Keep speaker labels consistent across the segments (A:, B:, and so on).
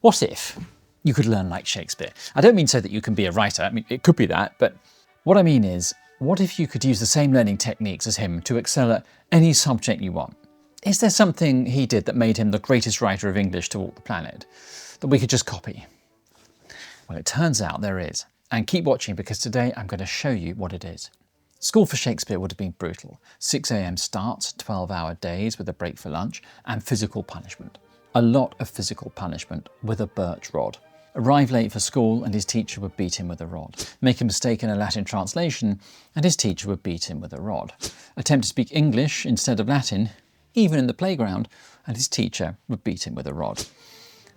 A: What if you could learn like Shakespeare? I don't mean so that you can be a writer. I mean, it could be that, but what I mean is, what if you could use the same learning techniques as him to excel at any subject you want? Is there something he did that made him the greatest writer of English to walk the planet, that we could just copy? Well, it turns out there is. And keep watching, because today I'm going to show you what it is. School for Shakespeare would have been brutal. 6 a.m. starts, 12-hour days with a break for lunch, and physical punishment. A lot of physical punishment with a birch rod. Arrive late for school and his teacher would beat him with a rod. Make a mistake in a Latin translation and his teacher would beat him with a rod. Attempt to speak English instead of Latin, even in the playground, and his teacher would beat him with a rod.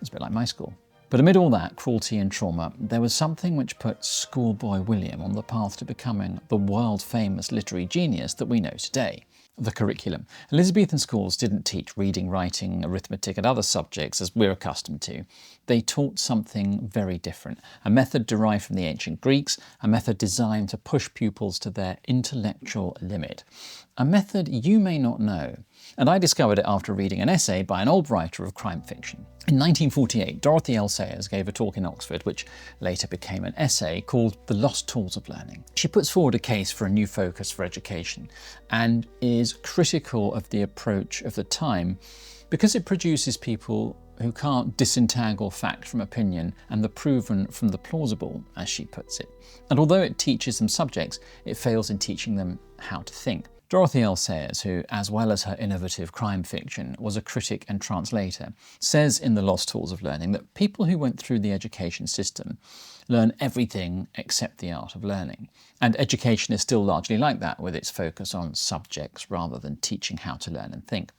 A: It's a bit like my school. But amid all that cruelty and trauma, there was something which put schoolboy William on the path to becoming the world-famous literary genius that we know today. The curriculum. Elizabethan schools didn't teach reading, writing, arithmetic and other subjects as we're accustomed to. They taught something very different, a method derived from the ancient Greeks, a method designed to push pupils to their intellectual limit. A method you may not know, and I discovered it after reading an essay by an old writer of crime fiction. In 1948, Dorothy Sayers gave a talk in Oxford, which later became an essay called The Lost Tools of Learning. She puts forward a case for a new focus for education and is critical of the approach of the time because it produces people who can't disentangle fact from opinion and the proven from the plausible, as she puts it. And although it teaches them subjects, it fails in teaching them how to think. Dorothy Sayers, who, as well as her innovative crime fiction, was a critic and translator, says in The Lost Tools of Learning that people who went through the education system learn everything except the art of learning. And education is still largely like that, with its focus on subjects rather than teaching how to learn and think.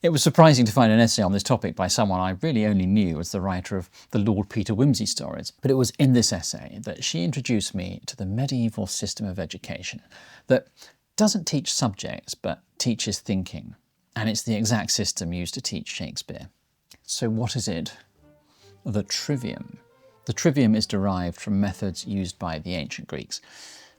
A: It was surprising to find an essay on this topic by someone I really only knew as the writer of the Lord Peter Wimsey stories. But it was in this essay that she introduced me to the medieval system of education that doesn't teach subjects, but teaches thinking. And it's the exact system used to teach Shakespeare. So what is it? The trivium. The trivium is derived from methods used by the ancient Greeks.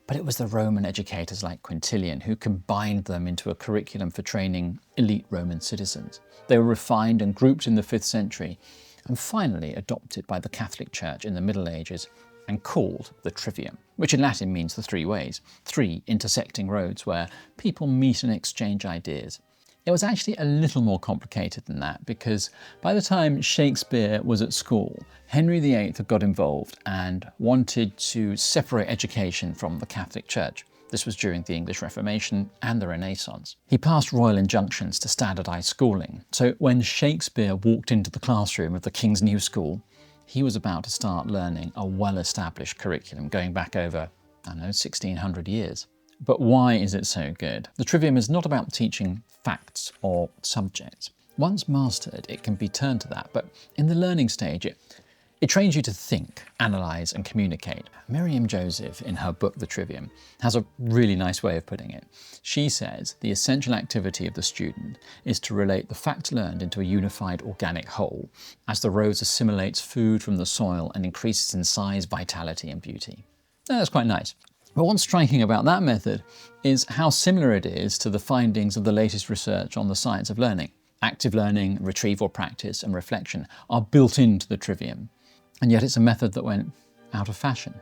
A: But it was the Roman educators like Quintilian who combined them into a curriculum for training elite Roman citizens. They were refined and grouped in the 5th century, and finally adopted by the Catholic Church in the Middle Ages and called the trivium, which in Latin means the 3 ways, 3 intersecting roads where people meet and exchange ideas. It was actually a little more complicated than that, because by the time Shakespeare was at school, Henry VIII had got involved and wanted to separate education from the Catholic Church. This was during the English Reformation and the Renaissance. He passed royal injunctions to standardise schooling, so when Shakespeare walked into the classroom of the King's New School, he was about to start learning a well-established curriculum going back over, 1600 years. But why is it so good? The trivium is not about teaching facts or subjects. Once mastered, it can be turned to that, but in the learning stage, it trains you to think, analyse and communicate. Miriam Joseph, in her book The Trivium, has a really nice way of putting it. She says the essential activity of the student is to relate the facts learned into a unified organic whole, as the rose assimilates food from the soil and increases in size, vitality and beauty. That's quite nice. But what's striking about that method is how similar it is to the findings of the latest research on the science of learning. Active learning, retrieval practice and reflection are built into the trivium. And yet it's a method that went out of fashion.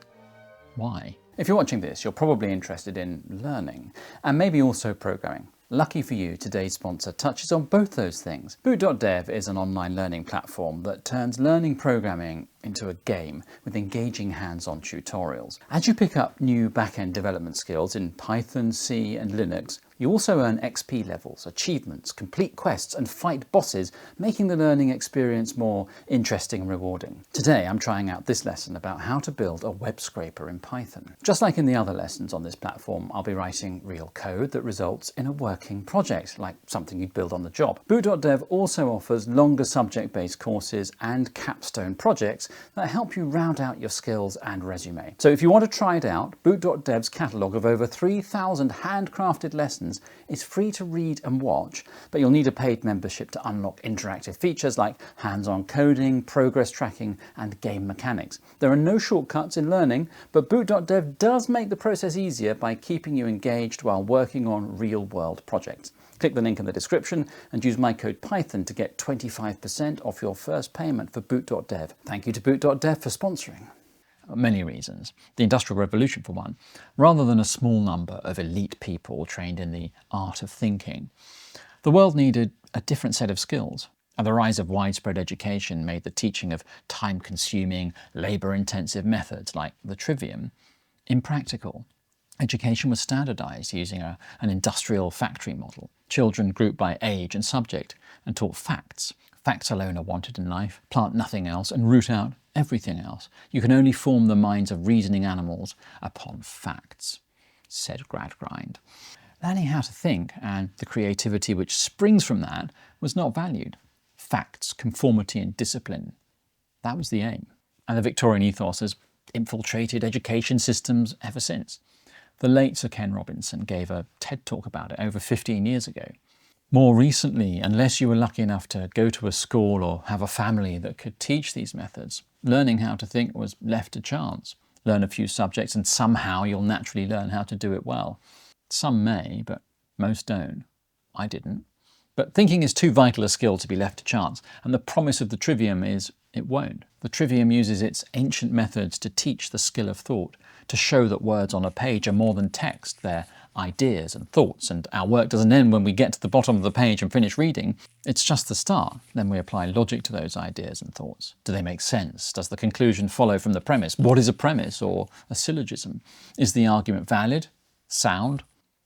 A: Why? If you're watching this, you're probably interested in learning and maybe also programming. Lucky for you, today's sponsor touches on both those things. Boot.dev is an online learning platform that turns learning programming into a game with engaging hands-on tutorials. As you pick up new back-end development skills in Python, C and Linux, you also earn XP levels, achievements, complete quests and fight bosses, making the learning experience more interesting and rewarding. Today I'm trying out this lesson about how to build a web scraper in Python. Just like in the other lessons on this platform, I'll be writing real code that results in a working project, like something you'd build on the job. Boot.dev also offers longer subject-based courses and capstone projects that help you round out your skills and resume. So if you want to try it out, Boot.dev's catalogue of over 3,000 handcrafted lessons is free to read and watch, but you'll need a paid membership to unlock interactive features like hands-on coding, progress tracking, and game mechanics. There are no shortcuts in learning, but Boot.dev does make the process easier by keeping you engaged while working on real-world projects. Click the link in the description and use my code Python to get 25% off your first payment for boot.dev. Thank you to boot.dev for sponsoring. Many reasons. The Industrial Revolution, for one. Rather than a small number of elite people trained in the art of thinking, the world needed a different set of skills. And the rise of widespread education made the teaching of time-consuming, labour-intensive methods like the trivium impractical. Education was standardised using an industrial factory model. Children grouped by age and subject and taught facts. Facts alone are wanted in life. Plant nothing else and root out everything else. You can only form the minds of reasoning animals upon facts, said Gradgrind. Learning how to think and the creativity which springs from that was not valued. Facts, conformity and discipline. That was the aim. And the Victorian ethos has infiltrated education systems ever since. The late Sir Ken Robinson gave a TED talk about it over 15 years ago. More recently, unless you were lucky enough to go to a school or have a family that could teach these methods, learning how to think was left to chance. Learn a few subjects and somehow you'll naturally learn how to do it well. Some may, but most don't. I didn't. But thinking is too vital a skill to be left to chance, and the promise of the trivium is it won't. The trivium uses its ancient methods to teach the skill of thought, to show that words on a page are more than text, they're ideas and thoughts, and our work doesn't end when we get to the bottom of the page and finish reading. It's just the start. Then we apply logic to those ideas and thoughts. Do they make sense? Does the conclusion follow from the premise? What is a premise or a syllogism? Is the argument valid? Sound?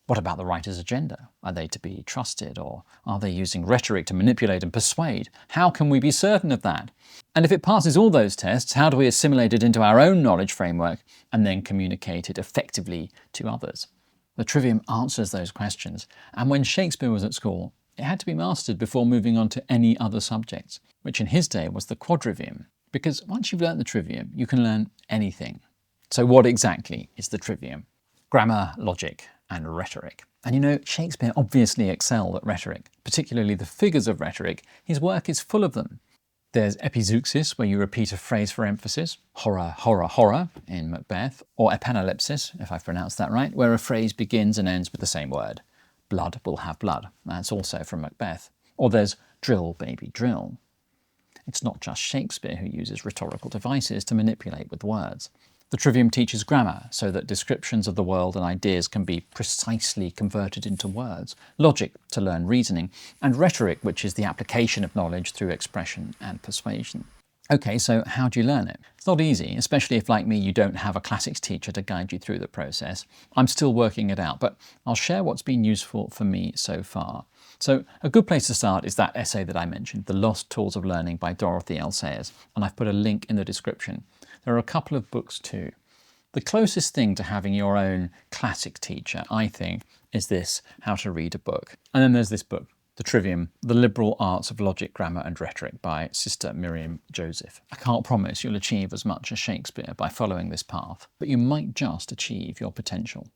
A: What about the writer's agenda? Are they to be trusted, or are they using rhetoric to manipulate and persuade? How can we be certain of that? And if it passes all those tests, how do we assimilate it into our own knowledge framework and then communicate it effectively to others? The trivium answers those questions, and when Shakespeare was at school, it had to be mastered before moving on to any other subjects, which in his day was the quadrivium, because once you've learnt the trivium, you can learn anything. So what exactly is the trivium? Grammar, logic, and rhetoric. And you know, Shakespeare obviously excelled at rhetoric, particularly the figures of rhetoric. His work is full of them. There's epizeuxis, where you repeat a phrase for emphasis, horror, horror, horror in Macbeth, or epanalipsis, if I've pronounced that right, where a phrase begins and ends with the same word. Blood will have blood. That's also from Macbeth. Or there's drill, baby, drill. It's not just Shakespeare who uses rhetorical devices to manipulate with words. The trivium teaches grammar so that descriptions of the world and ideas can be precisely converted into words, logic to learn reasoning, and rhetoric, which is the application of knowledge through expression and persuasion. Okay, so how do you learn it? It's not easy, especially if, like me, you don't have a classics teacher to guide you through the process. I'm still working it out, but I'll share what's been useful for me so far. So a good place to start is that essay that I mentioned, The Lost Tools of Learning by Dorothy L. Sayers, and I've put a link in the description. There are a couple of books too. The closest thing to having your own classic teacher, I think, is this, How to Read a Book. And then there's this book, The Trivium, The Liberal Arts of Logic, Grammar and Rhetoric by Sister Miriam Joseph. I can't promise you'll achieve as much as Shakespeare by following this path, but you might just achieve your potential.